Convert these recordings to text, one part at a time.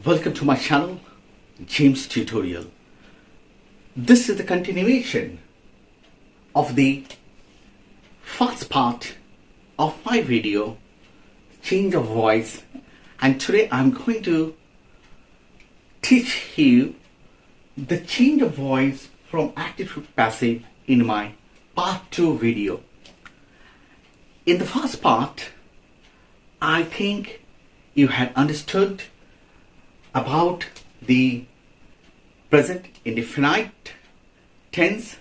Welcome to my channel, James Tutorial. This is the continuation of the first part of my video, change of voice, and today I'm going to teach you the change of voice from active to passive in my part 2 video. In the first part, I think you had understood about the present indefinite tense,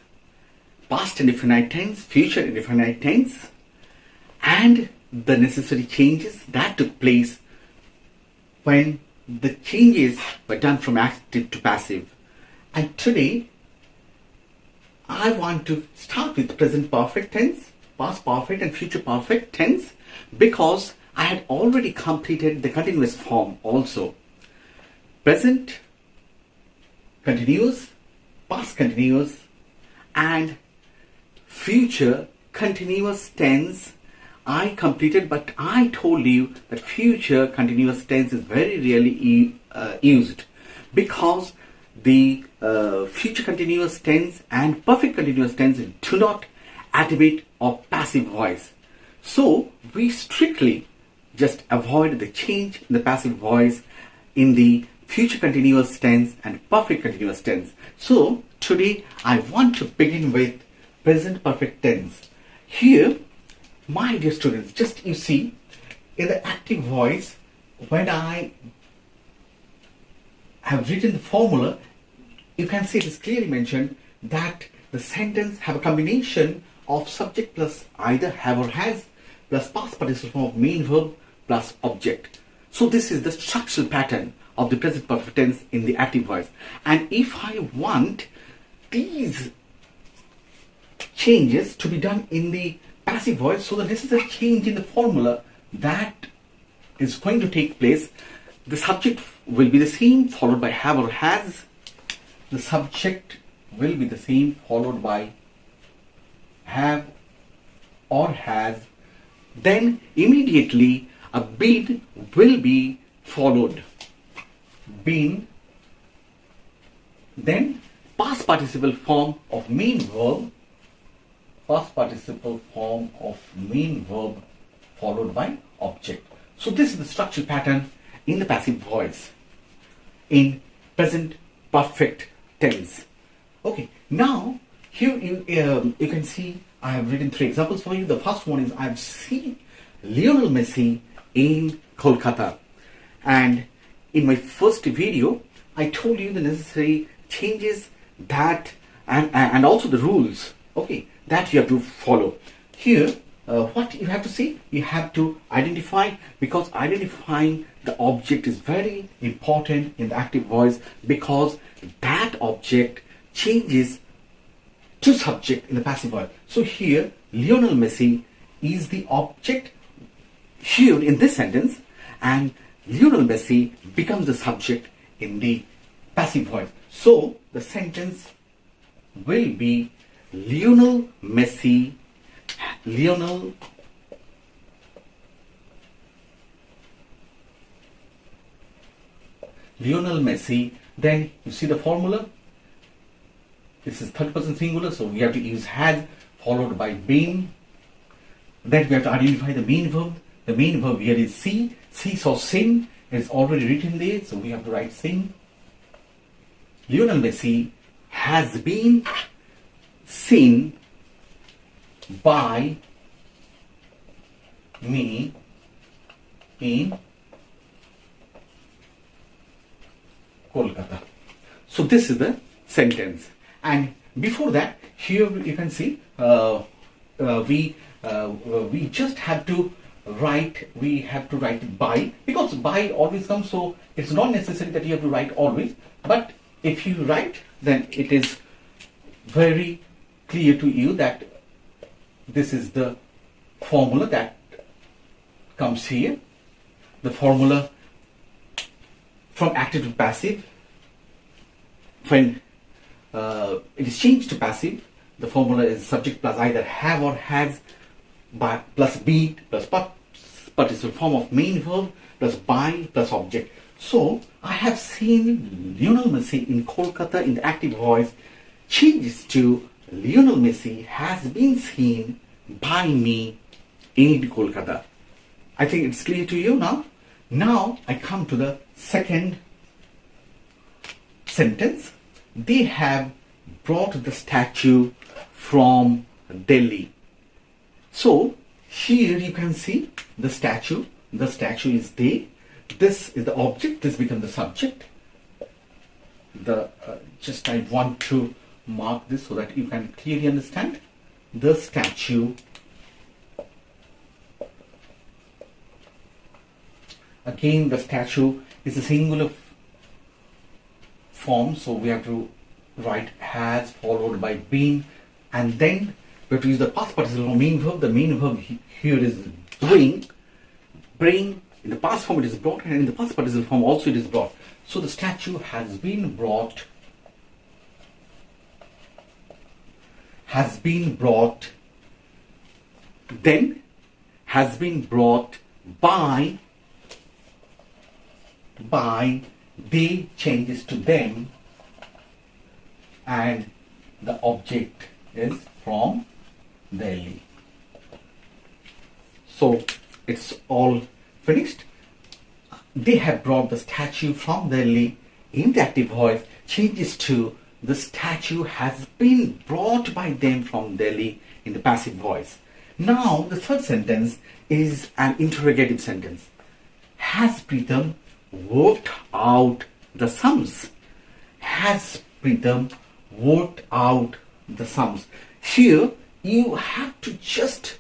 past indefinite tense, future indefinite tense, and the necessary changes that took place when the changes were done from active to passive. And today, I want to start with present perfect tense, past perfect and future perfect tense, because I had already completed the continuous form also. Present continuous, past continuous, and future continuous tense I completed, but I told you that future continuous tense is very rarely used because the future continuous tense and perfect continuous tense do not activate or passive voice. So we strictly just avoid the change in the passive voice in the future continuous tense and perfect continuous tense. So today I want to begin with present perfect tense. Here, my dear students, just you see in the active voice, when I have written the formula, you can see it is clearly mentioned that the sentence have a combination of subject plus either have or has plus past participle form of main verb plus object. So this is the structural pattern of the present perfect tense in the active voice. And if I want these changes to be done in the passive voice, so the necessary change in the formula that is going to take place, the subject will be the same followed by have or has. The subject will be the same followed by have or has. Then immediately a been will be followed. Been, then past participle form of main verb, past participle form of main verb followed by object. So this is the structural pattern in the passive voice in present perfect tense. Okay, now here you can see I have written 3 examples for you. The first one is I have seen Lionel Messi in Kolkata, and in my first video I told you the necessary changes that and also the rules, okay, that you have to follow. Here what you have to see, you have to identify, because identifying the object is very important in the active voice, because that object changes to subject in the passive voice. So here Lionel Messi is the object here in this sentence, and Lionel Messi becomes the subject in the passive voice. So the sentence will be Lionel Messi, Lionel Messi. Then you see the formula. This is third person singular, so we have to use has followed by been. Then we have to identify the main verb. The main verb here is see. See, so sing is already written there, so we have to write sing. Lionel Messi has been seen by me in Kolkata. So this is the sentence. And before that, here you can see we just have to write, by, because by always comes, so it's not necessary that you have to write always, but if you write, then it is very clear to you that this is the formula that comes here. The formula from active to passive, when it is changed to passive, the formula is subject plus either have or has plus be plus participle form of main verb plus by plus object. So I have seen Lionel Messi in Kolkata in the active voice changes to Lionel Messi has been seen by me in Kolkata. I think it's clear to you now. Now I come to the second sentence. They have brought the statue from Delhi. So here you can see the statue. The statue is there. This is the object. This becomes the subject. Just I want to mark this so that you can clearly understand. The statue. Again, the statue is a singular form, so we have to write has followed by been, and then we have to use the past participle main verb. The main verb here is bring. Bring, in the past form it is brought, and in the past participle form also it is brought. So the statue has been brought. Has been brought. Then has been brought by. They changes to them, and the object is from Delhi. So it's all finished. They have brought the statue from Delhi in the active voice changes to the statue has been brought by them from Delhi in the passive voice. Now the third sentence is an interrogative sentence. Has Pritam worked out the sums? Has Pritam worked out the sums? Here you have to just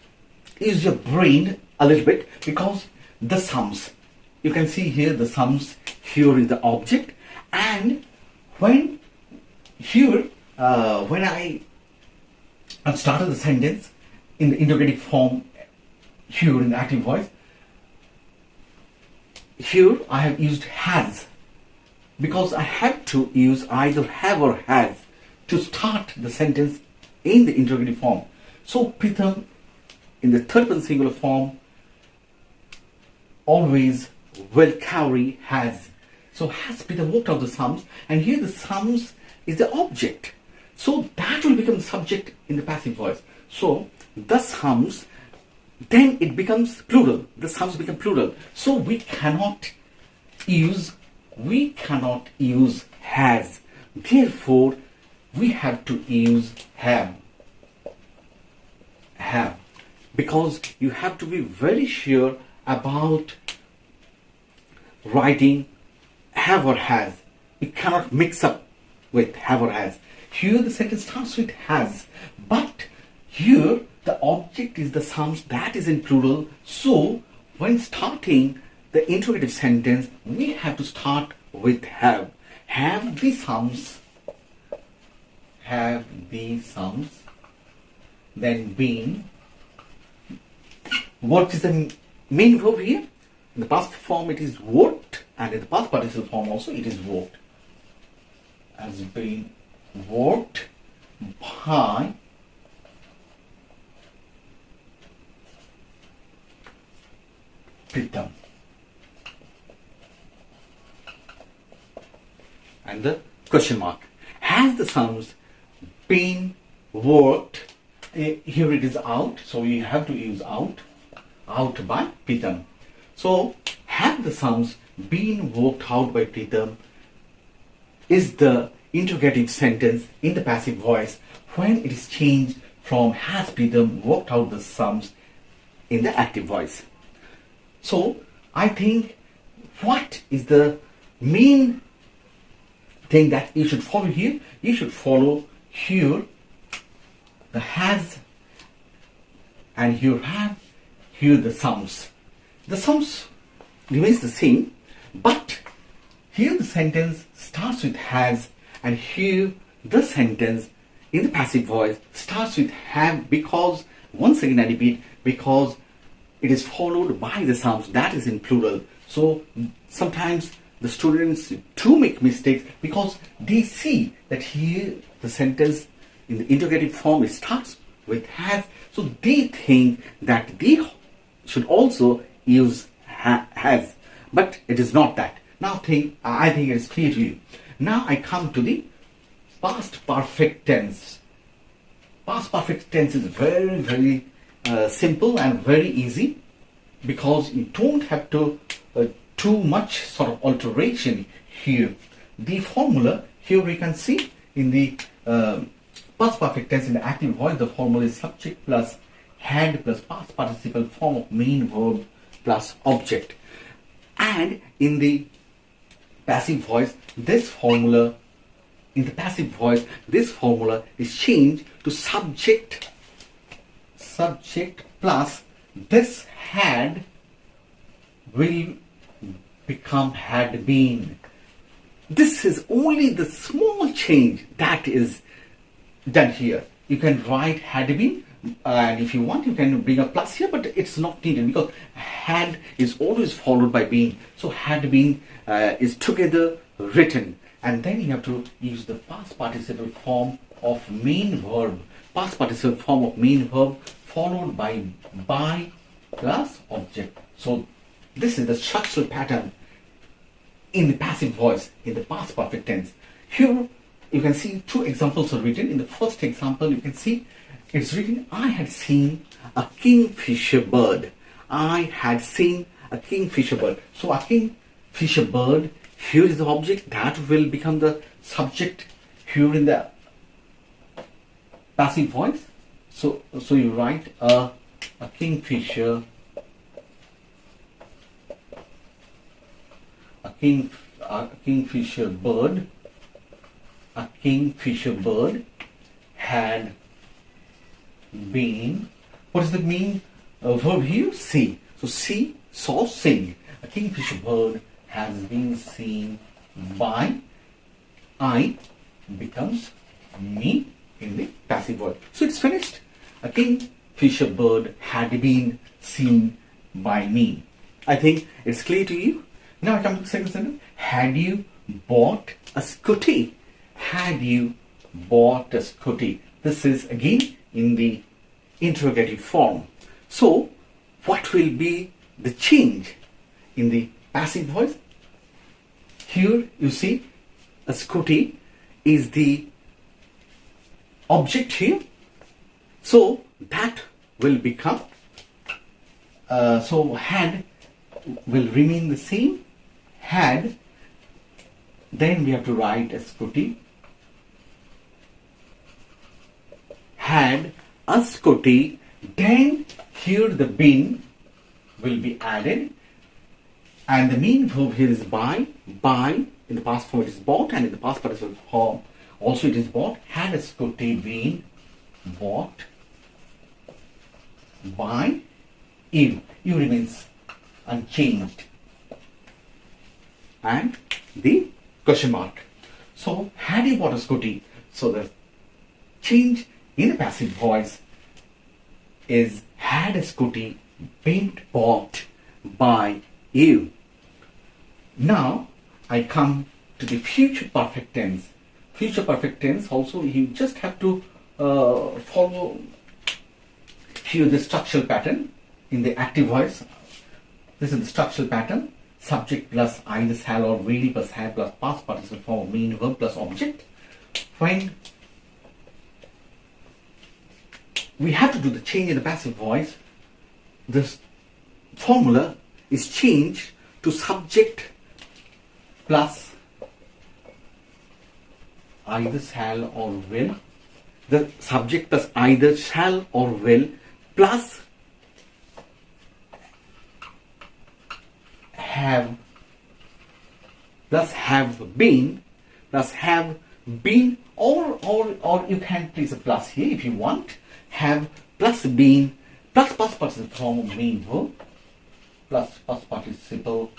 use your brain a little bit, because the sums, you can see here the sums, here is the object, and when I have started the sentence in the interrogative form here in the active voice, here I have used has, because I have to use either have or has to start the sentence in the interrogative form. So Pritam in the third person singular form always will carry has. So has Pritam worked out the sums, and here the sums is the object. So that will become the subject in the passive voice. So the sums, then it becomes plural. The sums become plural. So we cannot use has. Therefore, we have to use have. Because you have to be very sure about writing have or has. You cannot mix up with have or has. Here the sentence starts with has, but here the object is the sums, that is in plural. So when starting the interrogative sentence, we have to start with have. Have the sums, then been. What is the main verb here? In the past form it is worked, and in the past participle form also it is worked. Has been worked by Pritam. And the question mark. Has the sums been worked? Here it is out, so you have to use out by Pritam. So have the sums been worked out by Pritam is the interrogative sentence in the passive voice when it is changed from has Pritam worked out the sums in the active voice. So I think what is the main thing that you should follow here? You should follow here the has, and here have, here the sums. The sums remains the same, but here the sentence starts with has, and here the sentence in the passive voice starts with have, because, once again I repeat, because it is followed by the sums, that is in plural. So sometimes the students do make mistakes because they see that here the sentence in the interrogative form it starts with has, so they think that they should also use has, but it is not that. Now I think it is clear to you. Now I come to the past perfect tense. Past perfect tense is very, very simple and very easy, because you don't have to too much sort of alteration here. The formula here we can see in the past perfect tense in the active voice, the formula is subject plus had plus past participle form of main verb plus object. And in the passive voice, this formula is changed to subject plus this had will become had been. This is only the small change that is done here. You can write had been, and if you want you can bring a plus here, but it's not needed because had is always followed by been. So had been is together written, and then you have to use the past participle form of main verb. Past participle form of main verb followed by plus object. So this is the structural pattern in the passive voice in the past perfect tense. Here you can see two examples are written. In the first example you can see it's written, I had seen a kingfisher bird. I had seen a kingfisher bird. So a kingfisher bird, here is the object that will become the subject here in the passive voice. So you write a kingfisher, a kingfisher bird had been. What does that mean? Verb here, see. So see, saw, sing. A kingfisher bird has been seen by. I becomes me in the passive voice. So it's finished. A kingfisher bird had been seen by me. I think it's clear to you. Now I come to the second sentence. Had you bought a scooty? Had you bought a scooty? This is again in the interrogative form. So what will be the change in the passive voice? Here you see a scooty is the object here. So that will become, so had will remain the same. Had, then we have to write a scooty. Had a scooty, then here the been will be added, and the main verb here is by. In the past form it is bought, and in the past participle form also it is bought. Had a scooty been bought by you. You remains unchanged, and the question mark. So had you bought a scooty? So the change in the passive voice is had a scooty been bought by you. Now I come to the future perfect tense. Future perfect tense also you just have to follow here the structural pattern in the active voice. This is the structural pattern. Subject plus either shall or will plus have plus past participle form of main verb plus object. When we have to do the change in the passive voice, this formula is changed to subject plus either shall or will. The subject plus either shall or will plus have been or you can place a plus here if you want. Have plus been plus past participle form of main verb plus past participle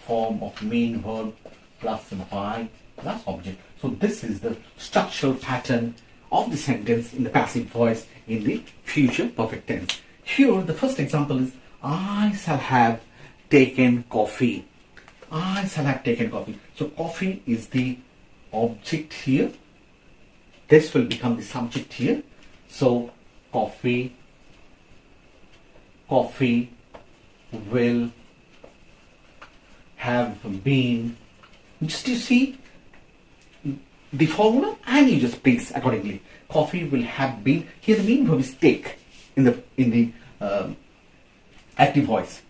form of main verb plus by plus object. So this is the structural pattern of the sentence in the passive voice in the future perfect tense. Here the first example is I shall have taken coffee. I shall have taken coffee. So coffee is the object here. This will become the subject here. So coffee will have been, just you see the formula and you just place accordingly. Coffee will have been, here the main verb is take in the active voice.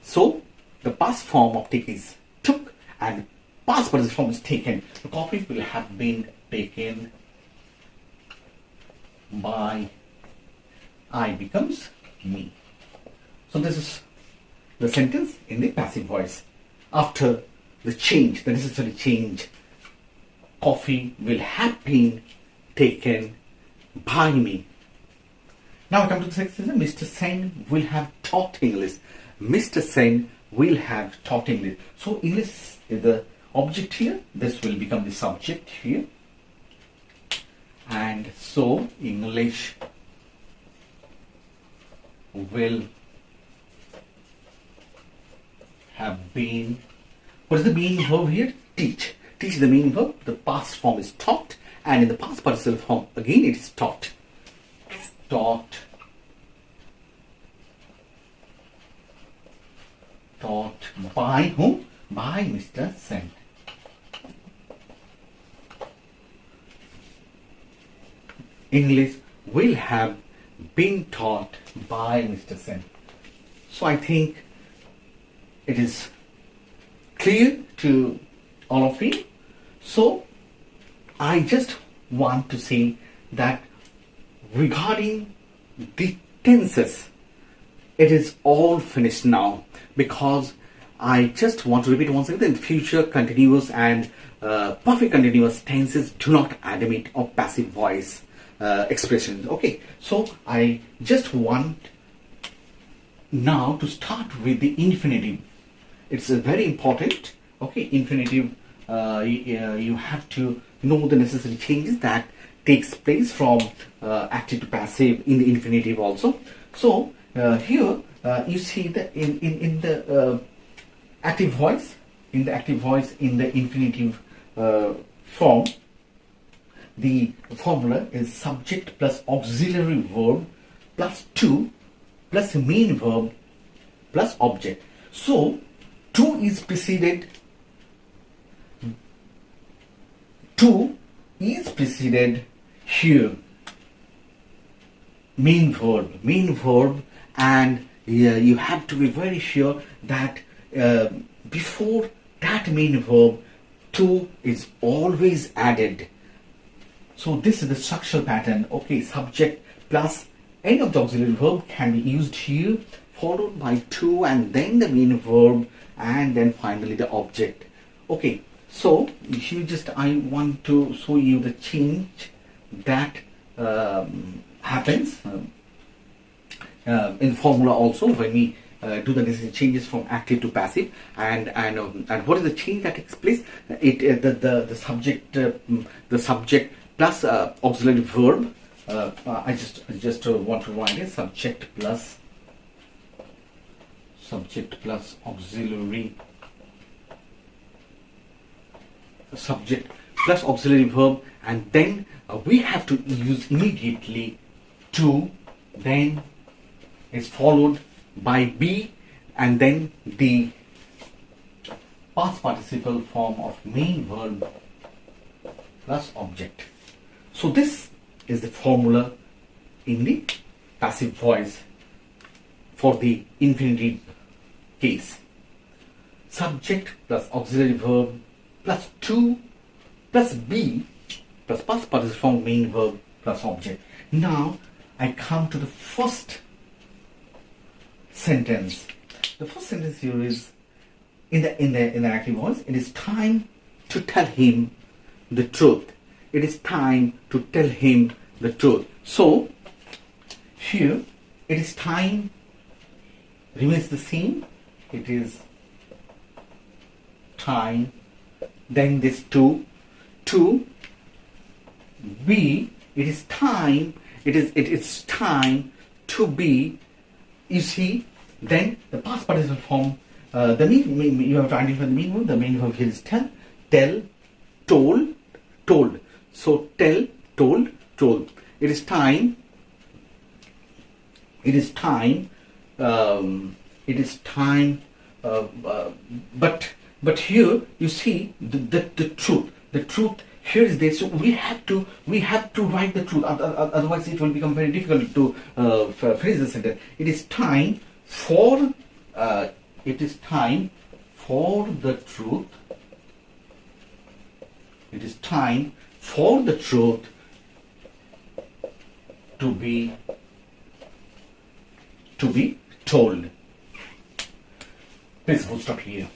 So the past form of take is took and past participle form is taken. The coffee will have been taken by, I becomes me. So this is the sentence in the passive voice. After the change, the necessary change, coffee will have been taken by me. Now I come to the second sentence. Mr. Sen will have taught English. Mr. Sen will have taught English. So English is the object here. This will become the subject here. And so English will have been, what is the main verb here? Teach. Teach is the main verb. The past form is taught, and in the past participle form again it is taught. Taught. Taught by whom? By Mr. Sen. English will have been taught by Mr. Sen. So I think it is clear to all of you. So I just want to say that regarding the tenses, it is all finished now, because I just want to repeat once again, in future continuous and perfect continuous tenses do not admit of passive voice expressions. Okay, so I just want now to start with the infinitive. It's very important. Okay, infinitive, you have to know the necessary changes that takes place from active to passive in the infinitive also. So here you see that in the active voice, in the infinitive form, the formula is subject plus auxiliary verb plus to plus main verb plus object. So to is preceded here main verb, and you have to be very sure that before that main verb to is always added. So this is the structural pattern. Okay, subject plus any of the auxiliary verb can be used here, followed by to and then the main verb, and then finally the object. Okay, so here just I want to show you the change that happens in formula also when we do the necessary changes from active to passive, and what is the change that takes place? The subject plus auxiliary verb. I just want to write it: subject plus auxiliary verb, and then we have to use immediately to, then is followed by be, and then the past participle form of main verb plus object. So this is the formula in the passive voice for the infinitive case. Subject plus auxiliary verb plus to plus be plus past participle form main verb plus object. Now I come to the first sentence. The first sentence here is in the active voice. It is time to tell him the truth. It is time to tell him the truth. So here it is time remains the same. It is time, then this to be. It is time. It's time to be. You see, then the past participle form. You have to identify the main verb. The main verb here is tell, told. So tell, told. It is time. but here you see the truth here is there. So we have to write the truth, otherwise it will become very difficult to phrase the sentence. It is time for the truth. It is time for the truth to be told. Please full stop here.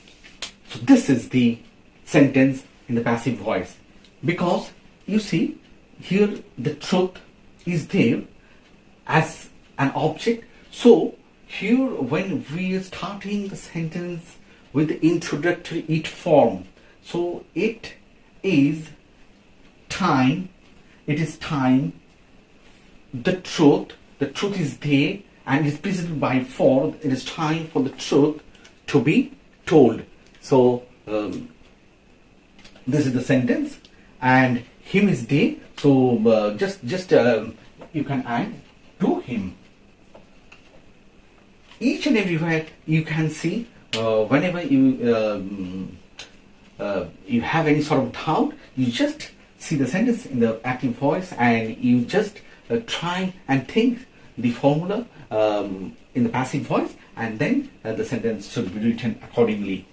So this is the sentence in the passive voice, because you see here the truth is there as an object. So here when we are starting the sentence with the introductory it form, so it is time, the truth is there and is preceded by for. It is time for the truth to be told. So this is the sentence, and him is there. So just you can add to him. Each and everywhere you can see whenever you have any sort of doubt, you just see the sentence in the active voice and you just try and think the formula in the passive voice, and then the sentence should be written accordingly.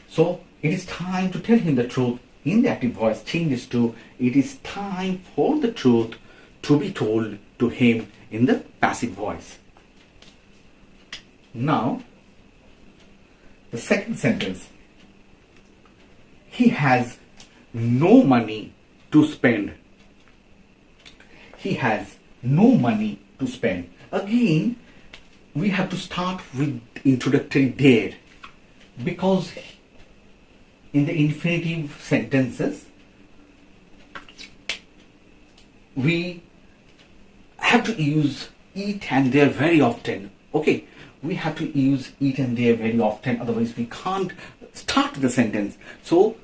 So it is time to tell him the truth in the active voice changes to it is time for the truth to be told to him in the passive voice. Now the second sentence, he has no money to spend. He has no money to spend. Again, we have to start with introductory there, because in the infinitive sentences we have to use it and there very often. Okay, we have to use it and there very often, otherwise we can't start the sentence. So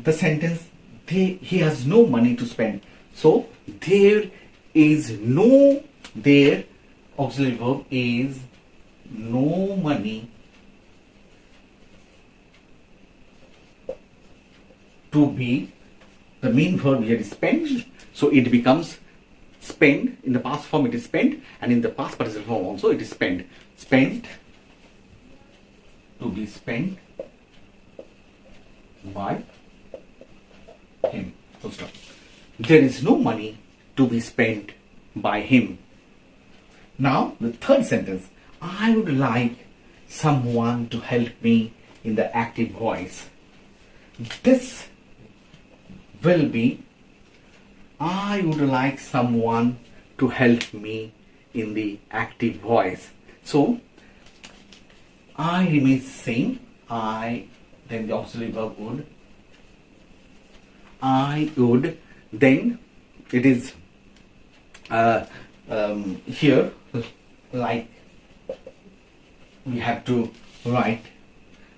the sentence, he has no money to spend. So there is no, there auxiliary verb is no money to be, the main verb here is spent, so it becomes spend. In the past form it is spent, and in the past participle form also it is spent. Spent, to be spent by him. Full stop. There is no money to be spent by him. Now the third sentence, I would like someone to help me in the active voice. This will be, I would like someone to help me in the active voice. So I remains same, I, then the auxiliary verb would, I would, then it is here like we have to write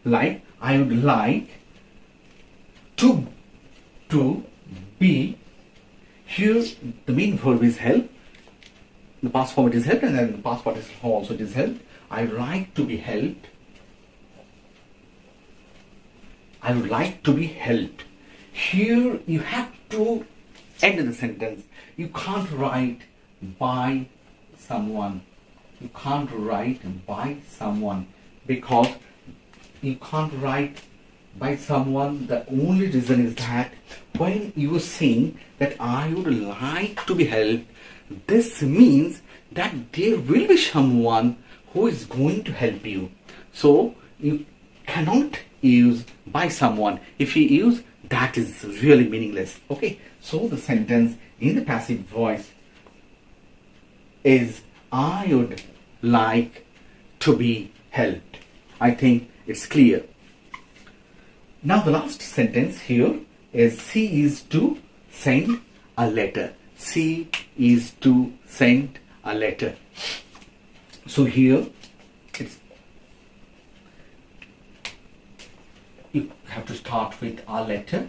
like, I would like to be, here the main verb is help, the past form it is helped, and then the past participle form also it is helped. I would like to be helped. I would like to be helped. Here you have to end the sentence. You can't write by someone. You can't write by someone, because you can't write by someone. The only reason is that when you are saying that I would like to be helped, this means that there will be someone who is going to help you. So you cannot use by someone. If you use, that is really meaningless. Okay, so the sentence in the passive voice is I would like to be helped. I think it's clear. Now the last sentence here is she is to send a letter. She is to send a letter. So here it's, you have to start with a letter.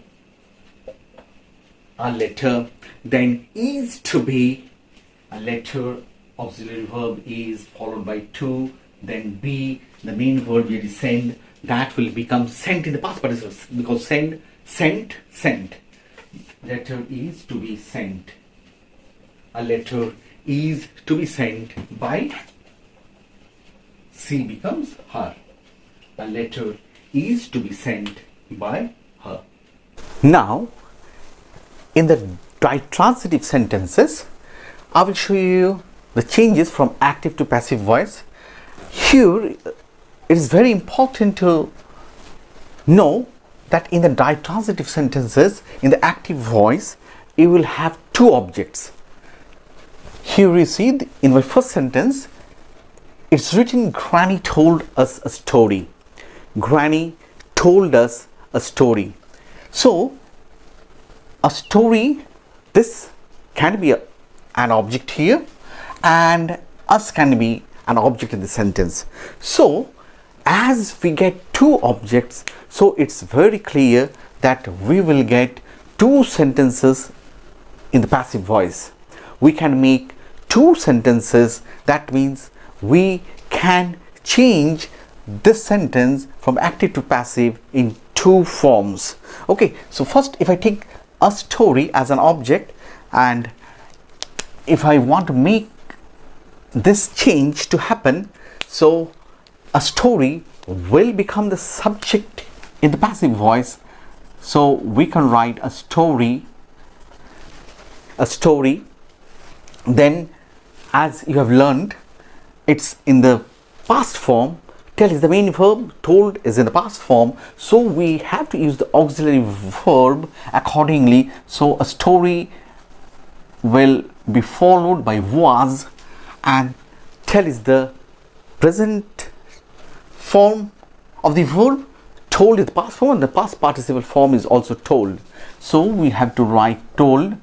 A letter, then is to be, a letter auxiliary verb is followed by to, then be, the main verb here is send, that will become sent in the past participle, because send, sent, sent. Letter is to be sent. A letter is to be sent by, she becomes her. A letter is to be sent by her. Now, in the intransitive sentences, I will show you the changes from active to passive voice. Here, it is very important to know that in the intransitive sentences, in the active voice, you will have two objects. Here you see, in my first sentence, it's written, Granny told us a story. Granny told us a story. So, a story, this can be an object here, and us can be an object in the sentence. So, as we get two objects, so it's very clear that we will get two sentences in the passive voice. We can make two sentences. That means we can change this sentence from active to passive in two forms. Okay, so first, if I take a story as an object, and if I want to make this change to happen, so a story will become the subject in the passive voice. So we can write a story, then as you have learned, it's in the past form. Tell is the main verb, told is in the past form, so we have to use the auxiliary verb accordingly. So a story will be followed by was, and tell is the present form of the verb, told is the past form, and the past participle form is also told. So we have to write told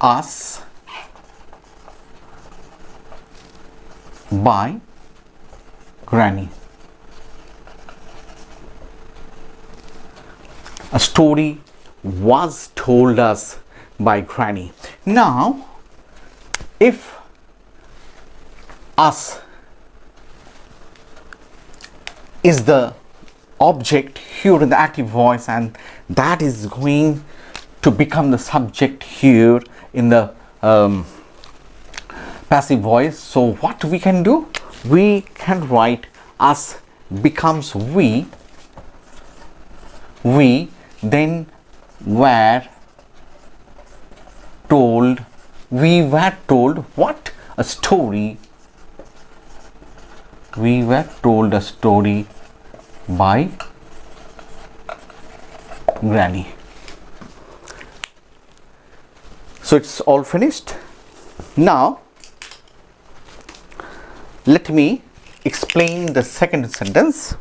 us by Granny. A story was told us by Granny. Now, if us is the object here in the active voice, and that is going to become the subject here in the passive voice, so what we can do? We can write us becomes we, then were told, we were told what? A story. We were told a story by Granny. So it's all finished. Now let me explain the second sentence.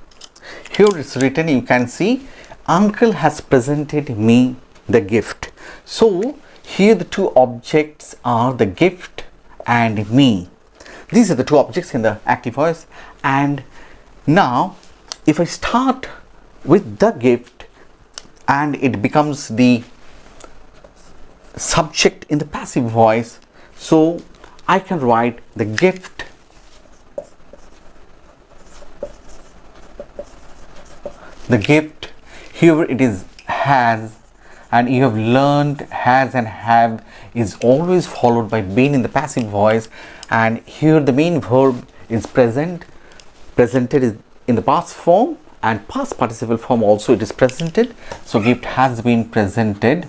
Here it's written, you can see, Uncle has presented me the gift. So here the two objects are the gift and me. These are the two objects in the active voice. And now if I start with the gift and it becomes the subject in the passive voice, so I can write the gift here it is has, and you have learned has and have is always followed by been in the passive voice, and here the main verb is presented is in the past form, and past participle form also it is presented. So gift has been presented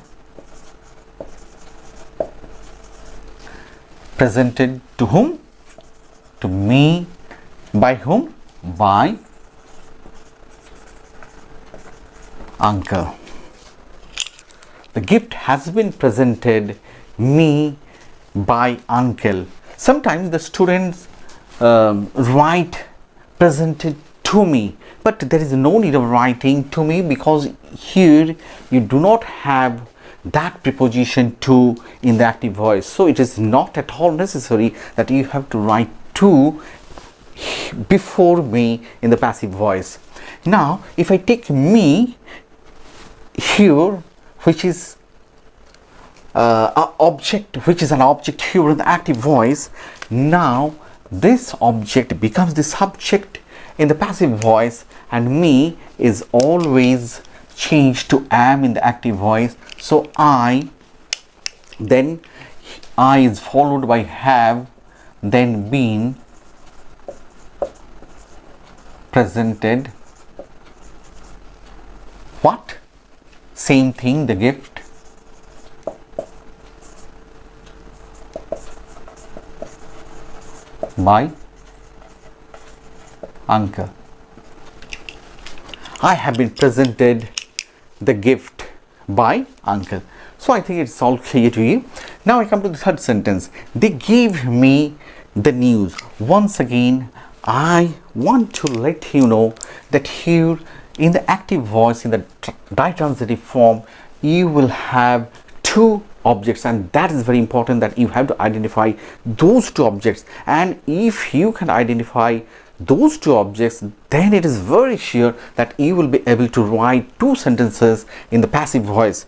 to whom? To me. By whom? By Uncle. The gift has been presented me by Uncle. Sometimes the students write presented to me, but there is no need of writing to me, because here you do not have that preposition to in the active voice. So it is not at all necessary that you have to write to before me in the passive voice. Now if I take me here, which is an object here in the active voice, Now this object becomes the subject in the passive voice, and me is always changed to am in the active voice. So I, then I is followed by have, then been, presented. What? Same thing, the gift. By uncle. I have been presented the gift by uncle. So I think it's all clear to you. Now I come to the third sentence. They gave me the news. Once again, I want to let you know that here in the active voice, in the ditransitive form, you will have two objects, and that is very important, that you have to identify those two objects. And if you can identify those two objects, then it is very sure that you will be able to write two sentences in the passive voice.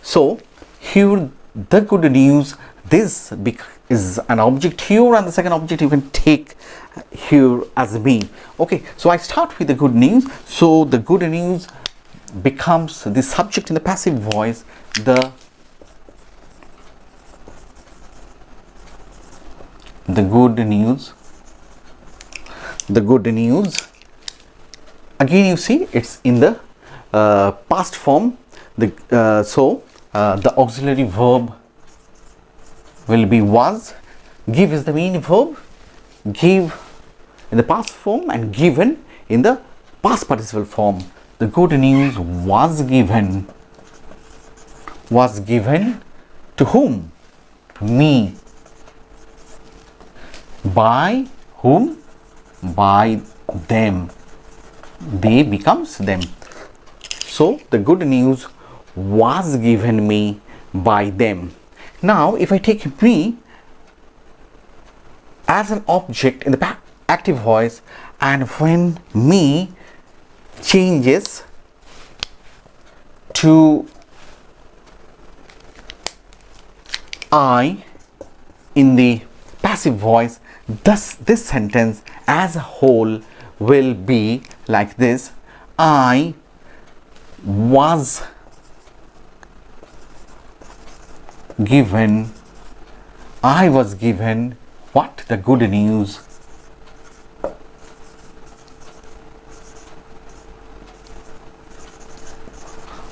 So here the good news, this is an object here, and the second object you can take here as me. Okay, so I start with the good news. So the good news becomes the subject in the passive voice. The good news, again you see it's in the past form. The auxiliary verb will be was. Give is the main verb. Give in the past form and given in the past participle form. The good news was given. Was given to whom? Me. By whom? By them. They becomes them. So the good news was given me by them. Now if I take me as an object in the active voice, and when me changes to I in the passive voice, thus this sentence as a whole will be like this. I was given what? The good news.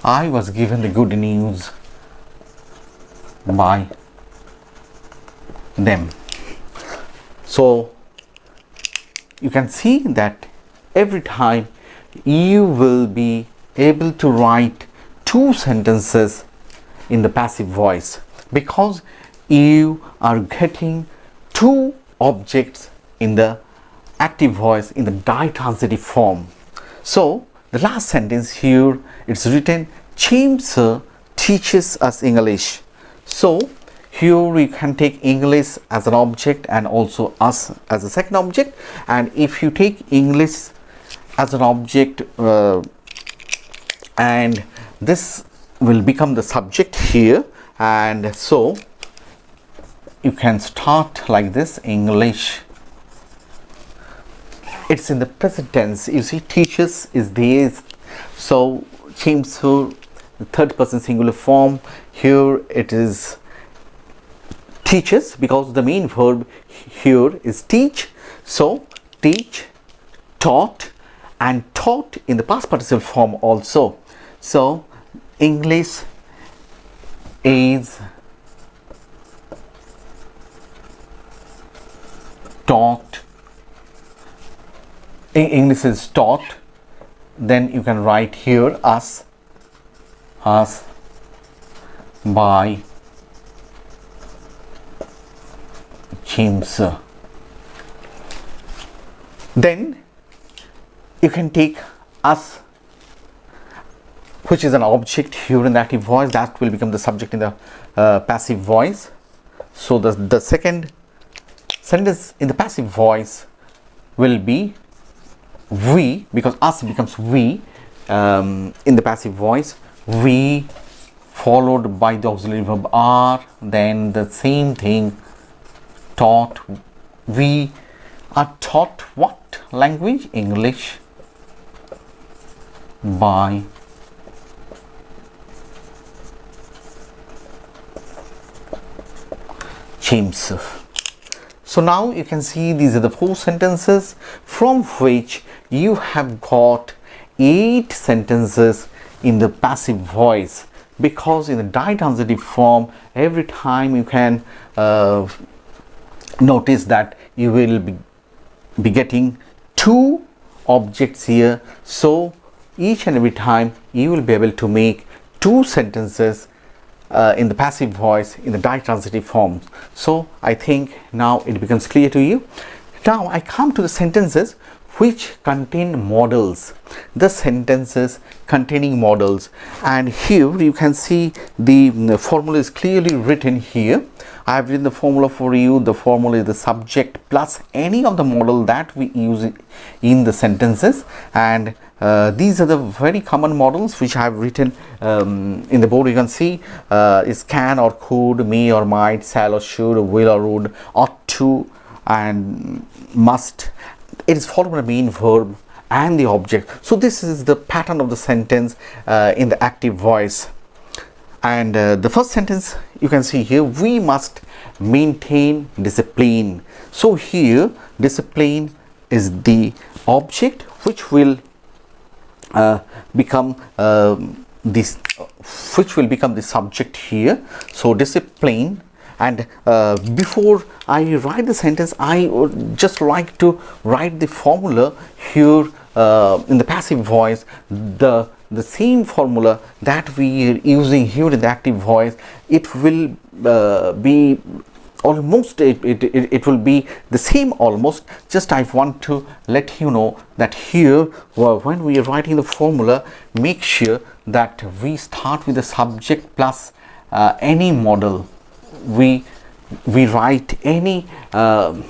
I was given the good news by them. So you can see that every time you will be able to write two sentences in the passive voice, because you are getting two objects in the active voice in the ditransitive form. So the last sentence here, it's written, James teaches us English. So here we can take English as an object and also us as a second object. And if you take English as an object and this will become the subject here, and so you can start like this. English, it's in the present tense. You see, teaches is there, so James, the third person singular form, here it is teaches, because the main verb here is teach. So teach, taught, and taught in the past participle form also. So English is taught. English is taught. Then you can write here us by James. Then you can take us, which is an object here in the active voice, that will become the subject in the passive voice. So the second sentence in the passive voice will be we, because us becomes we in the passive voice. We followed by the auxiliary verb are, then the same thing, taught we are taught what language? English by James. So now you can see these are the 4 sentences from which you have got 8 sentences in the passive voice, because in the ditransitive form every time you can notice that you will be getting 2 objects here. So each and every time you will be able to make 2 sentences in the passive voice in the ditransitive form. So I think now it becomes clear to you. Now I come to the sentences which contain modals, the sentences containing modals, and here you can see the formula is clearly written here. I have written the formula for you. The formula is the subject plus any of the modal that we use in the sentences, and these are the very common models which I have written in the board. You can see is can or could, may or might, shall or should, will or would, ought to, and must. It is followed by the main verb and the object. So this is the pattern of the sentence in the active voice. And the first sentence you can see here, we must maintain discipline. So here discipline is the object which will become the subject here. So discipline. And before I write the sentence, I would just like to write the formula here in the passive voice, the same formula that we are using here in the active voice. It will be almost, it will be the same almost. Just I want to let you know that here when we are writing the formula, make sure that we start with the subject plus any modal. We write any of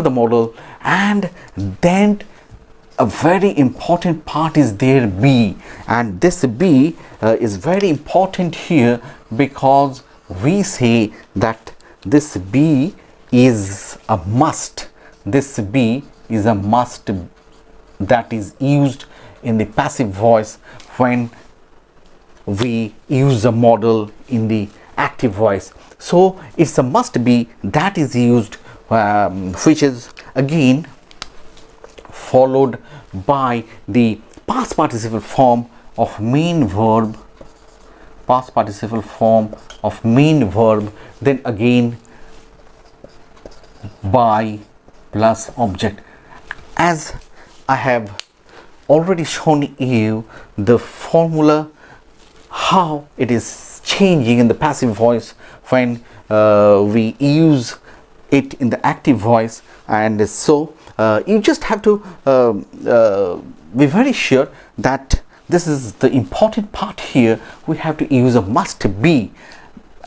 the modal, and then a very important part is there, be, and this be is very important here, because we say that this be is a must. This be is a must that is used in the passive voice when we use a modal in the active voice. So it's a must be that is used, which is again followed by the past participle form of main verb, past participle form of main verb, then again by plus object. As I have already shown you the formula, how it is changing in the passive voice when we use it in the active voice. And so you just have to be very sure that this is the important part here. We have to use a must be.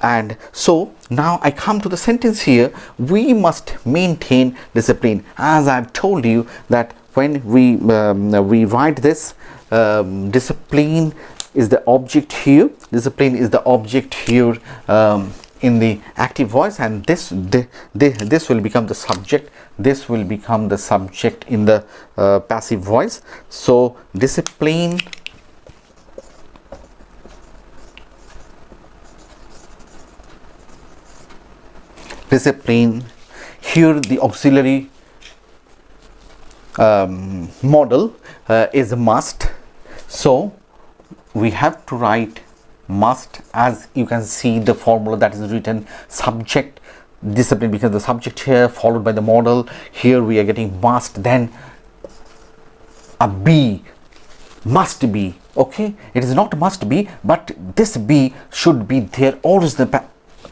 And so now I come to the sentence here, we must maintain discipline. As I've told you that when we write this, discipline is the object here, discipline is the object here in the active voice, and this will become the subject, this will become the subject in the passive voice. So discipline here, the auxiliary modal is a must. So we have to write must. As you can see the formula that is written, subject, discipline becomes the subject here, followed by the modal. Here we are getting must, then a be, must be. Okay, it is not must be, but this be should be there always in the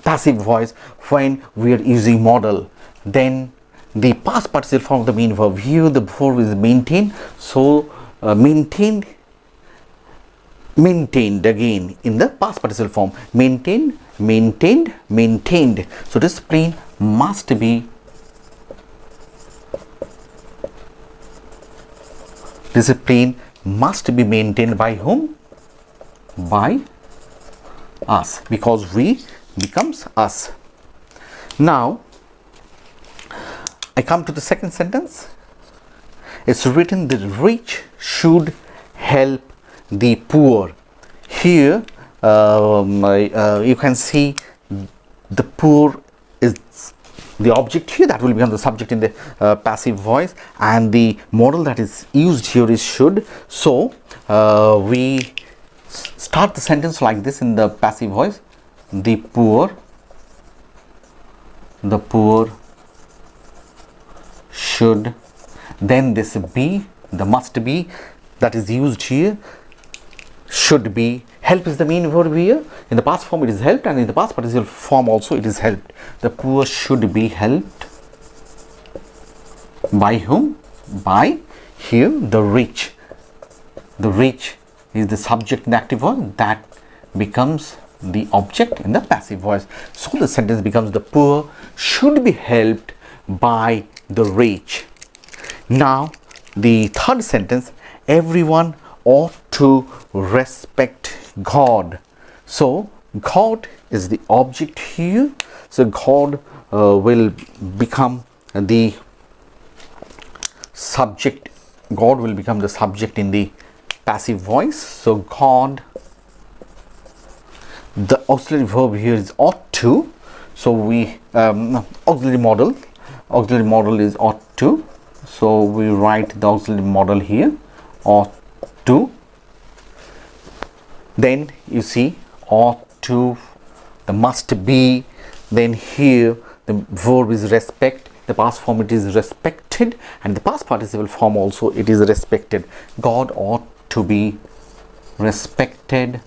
passive voice when we are using modal. Then the past participle form of the main verb, here the verb is maintain. So maintained again in the past participle form, maintained, maintained, maintained. So discipline must be, discipline must be maintained by whom? By us, because we becomes us. Now I come to the second sentence. It's written, the rich should help the poor. Here you can see the poor is the object here, that will become the subject in the passive voice, and the modal that is used here is should. So we start the sentence like this in the passive voice: the poor should, then this be, the must be that is used here, should be. Help is the main verb here. In the past form it is helped, and in the past participle form also it is helped. The poor should be helped. By whom? By, here, the rich. The rich is the subject in the active voice, that becomes the object in the passive voice. So the sentence becomes, the poor should be helped by the rich. Now the third sentence, everyone ought to respect God. So God is the object here. So God will become the subject. God will become the subject in the passive voice. So God, the auxiliary verb here is ought to. So we auxiliary model is ought to. So we write the auxiliary model here, ought to. Then you see ought to, the must be, then here the verb is respect, the past form it is respected, and the past participle form also it is respected. God ought to be respected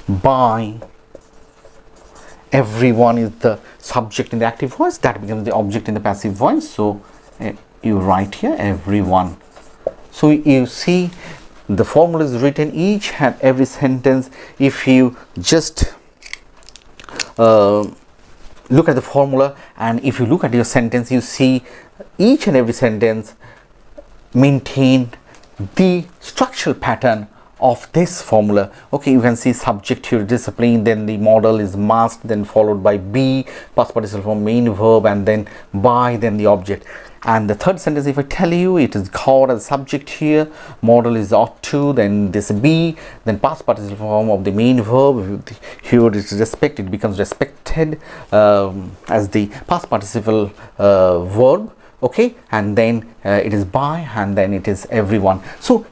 by, everyone is the subject in the active voice, that becomes the object in the passive voice. So you write here everyone. So you see the formula is written each and every sentence. If you just look at the formula, and if you look at your sentence, you see each and every sentence maintain the structural pattern of this formula. Okay, you can see subject here, discipline, then the model is must, then followed by be, past participle form, main verb, and then by, then the object. And the third sentence, if I tell you, it is God as subject here, model is ought to, then this be, then past participle form of the main verb, here it is respect, it becomes respected as the past participle verb. Okay, and then it is by, and then it is everyone. So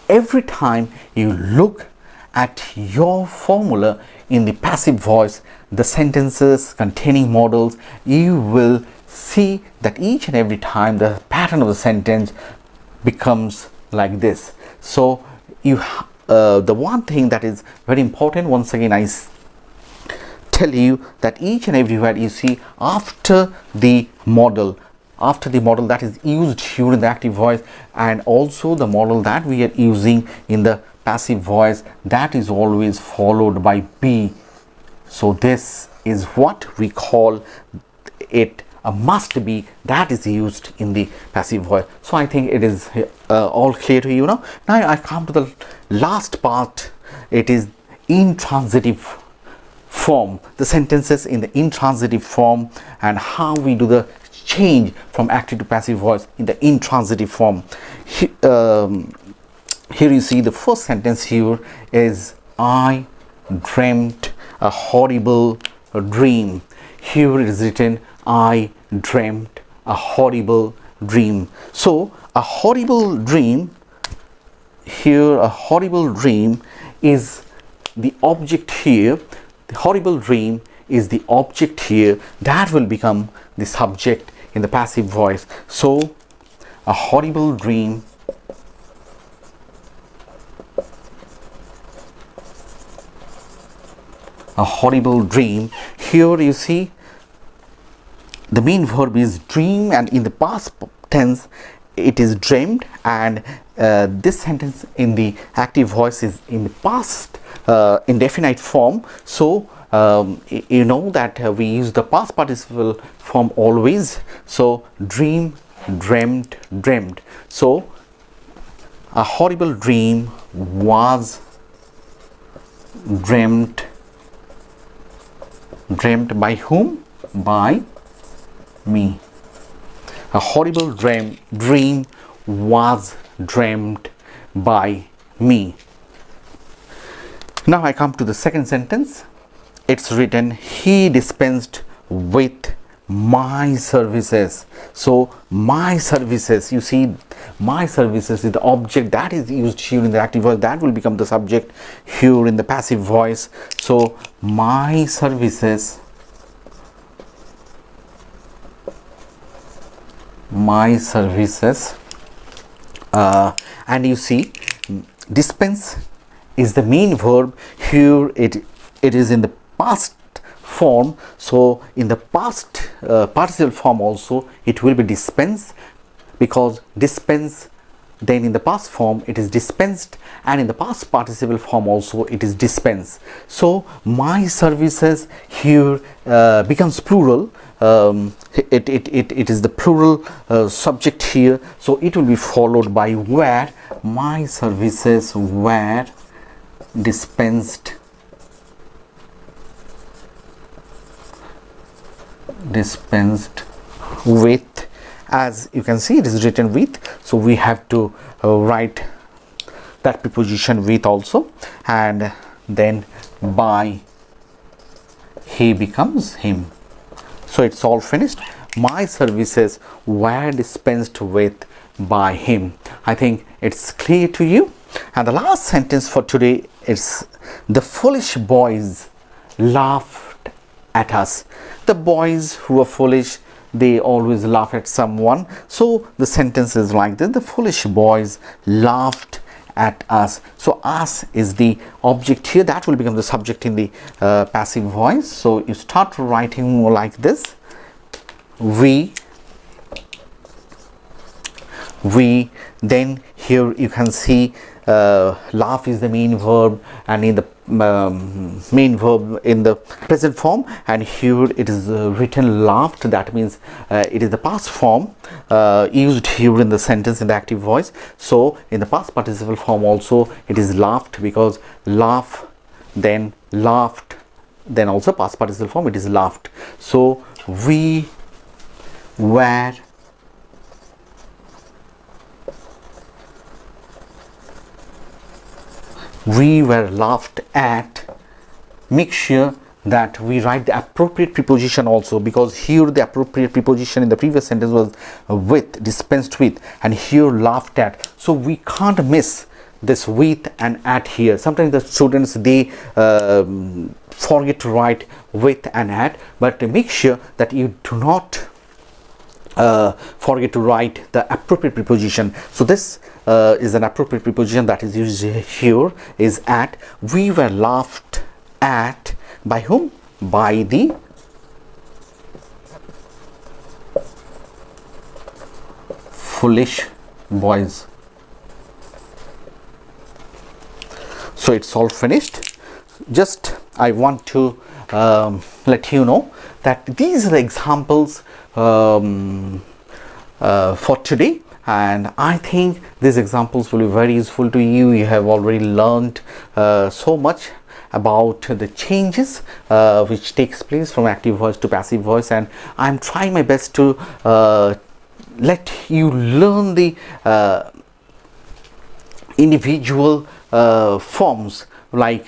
every time you look at your formula in the passive voice, the sentences containing models, you will see that each and every time the pattern of the sentence becomes like this. So you the one thing that is very important, once again I tell you that each and everywhere you see after the model that is used here in the active voice, and also the model that we are using in the passive voice, that is always followed by be. So this is what we call it a must be, that is used in the passive voice. So I think it is all clear to you now. Now I come to the last part. It is intransitive form, the sentences in the intransitive form, and how we do the change from active to passive voice in the intransitive form. Here you see the first sentence here is, I dreamt a horrible dream. Here it is written, I dreamt a horrible dream. So a horrible dream, here a horrible dream is the object here. The horrible dream is the object here, that will become the subject in the passive voice. So a horrible dream here you see the main verb is dream, and in the past tense it is dreamed, and this sentence in the active voice is in the past indefinite form. So you know that we use the past participle form always. So dream, dreamt, dreamed. So a horrible dream was dreamt by whom? By me. A horrible dream was dreamt by me. Now I come to the second sentence. It's written, he dispensed with my services. So my services, you see, my services is the object that is used here in the active voice, that will become the subject here in the passive voice. So my services, and you see, dispense is the main verb here. It is in the past form, so in the past participle form also it will be dispense, because dispense, then in the past form it is dispensed, and in the past participle form also it is dispense. So my services here becomes plural. It is the plural subject here, so it will be followed by where. My services were dispensed with. As you can see, it is written with, so we have to write that preposition with also, and then by he becomes him. So it's all finished. My services were dispensed with by him. I think it's clear to you. And the last sentence for today is, the foolish boys laughed at us. The boys who are foolish, they always laugh at someone. So the sentence is like this: the foolish boys laughed at us. So us is the object here, that will become the subject in the passive voice. So you start writing more like this: we, then here you can see laugh is the main verb, and in the main verb in the present form, and here it is written laughed. That means it is the past form used here in the sentence in the active voice. So in the past participle form also it is laughed, because laugh, then laughed, then also past participle form it is laughed. So we were laughed at. Make sure that we write the appropriate preposition also, because here the appropriate preposition in the previous sentence was with, dispensed with, and here laughed at. So we can't miss this with and at here. Sometimes the students, they forget to write with and at, but make sure that you do not forget to write the appropriate preposition. So this is an appropriate preposition that is used here, is at. We were laughed at by whom? By the foolish boys. So it's all finished. Just I want to let you know that these are the examples for today, and I think these examples will be very useful to you. You have already learned so much about the changes which takes place from active voice to passive voice, and I'm trying my best to let you learn the individual forms, like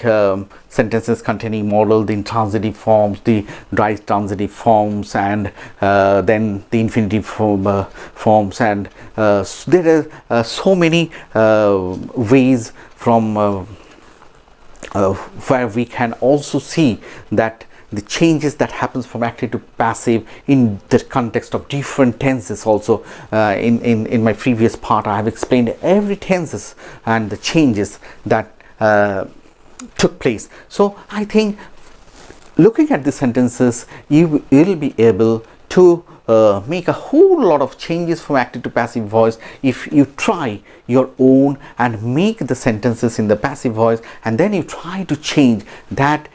sentences containing modal, the intransitive forms, the direct transitive forms, and then the infinitive forms, and there are so many ways from where we can also see that the changes that happens from active to passive in the context of different tenses also. In my previous part I have explained every tenses and the changes that took place. So I think looking at the sentences, you will be able to make a whole lot of changes from active to passive voice if you try your own and make the sentences in the passive voice, and then you try to change that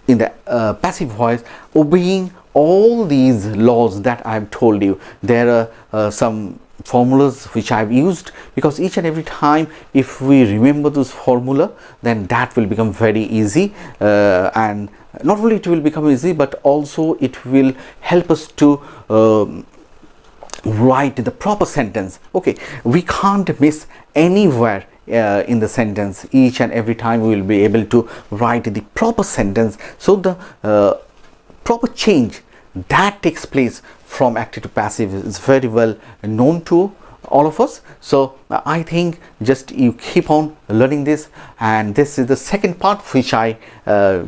in the passive voice, obeying all these laws that I have told you. There are some formulas which I've used, because each and every time if we remember this formula, then that will become very easy, and not only it will become easy, but also it will help us to write the proper sentence. Okay, we can't miss anywhere in the sentence. Each and every time we will be able to write the proper sentence. So the proper change that takes place from active to passive is very well known to all of us. So I think just you keep on learning this, and this is the second part which I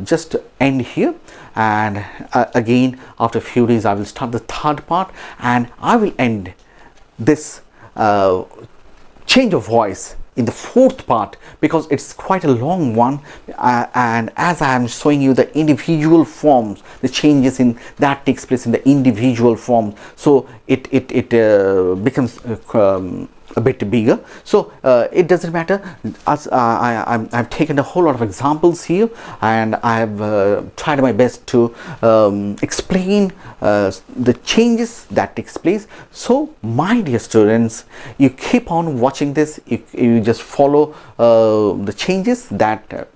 just end here, and again after a few days I will start the third part, and I will end this change of voice in the fourth part, because it's quite a long one, and as I am showing you the individual forms, the changes in that takes place in the individual form, so it becomes a bit bigger. So it doesn't matter, as I've taken a whole lot of examples here, and I've tried my best to explain the changes that takes place. So my dear students, you keep on watching this, you just follow the changes that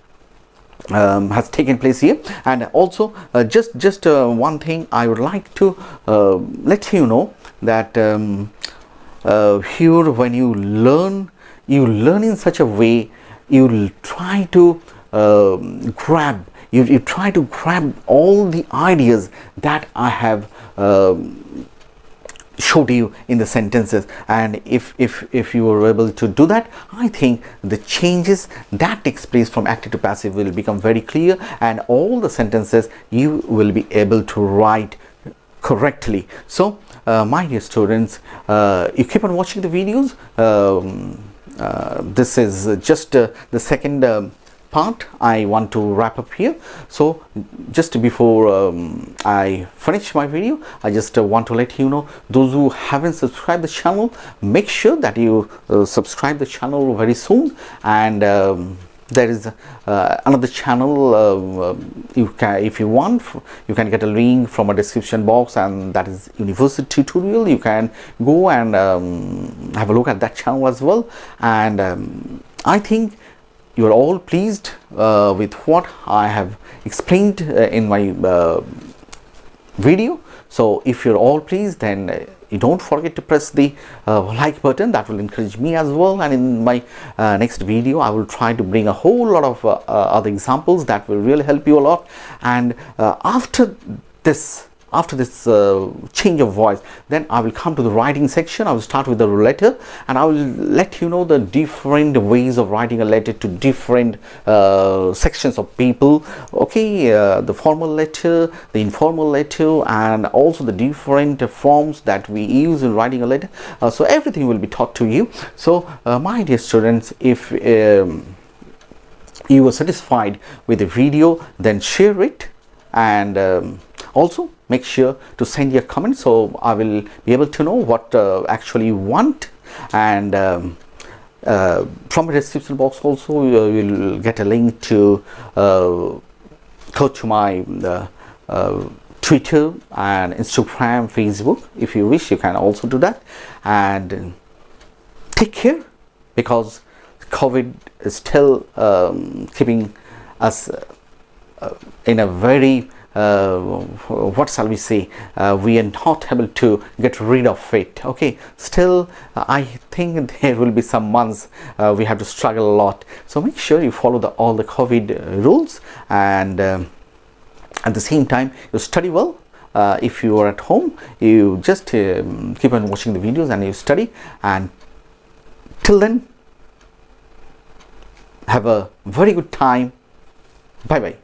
has taken place here. And also just one thing I would like to let you know, that here when you learn in such a way, you try to grab all the ideas that I have showed you in the sentences, and if you are able to do that, I think the changes that takes place from active to passive will become very clear, and all the sentences you will be able to write correctly. So my dear students, you keep on watching the videos. This is just the second part I want to wrap up here. So just before I finish my video, I just want to let you know, those who haven't subscribed the channel, make sure that you subscribe the channel very soon. And there is another channel, if you want, you can get a link from a description box, and that is University Tutorial. You can go and have a look at that channel as well. And I think you are all pleased with what I have explained in my video. So if you're all pleased, then you don't forget to press the like button. That will encourage me as well, and in my next video I will try to bring a whole lot of other examples that will really help you a lot. And after this change of voice, then I will come to the writing section. I will start with the letter, and I will let you know the different ways of writing a letter to different sections of people. Okay, the formal letter, the informal letter, and also the different forms that we use in writing a letter. So everything will be taught to you. So my dear students, if you were satisfied with the video, then share it, and also make sure to send your comments, so I will be able to know what actually you want. And from the description box also you will get a link to go to my Twitter and Instagram, Facebook. If you wish, you can also do that. And take care, because COVID is still keeping us in a very what shall we say, we are not able to get rid of it. Okay, still I think there will be some months we have to struggle a lot. So make sure you follow all the COVID rules, and at the same time you study well. If you are at home, you just keep on watching the videos and you study. And till then, have a very good time. Bye bye.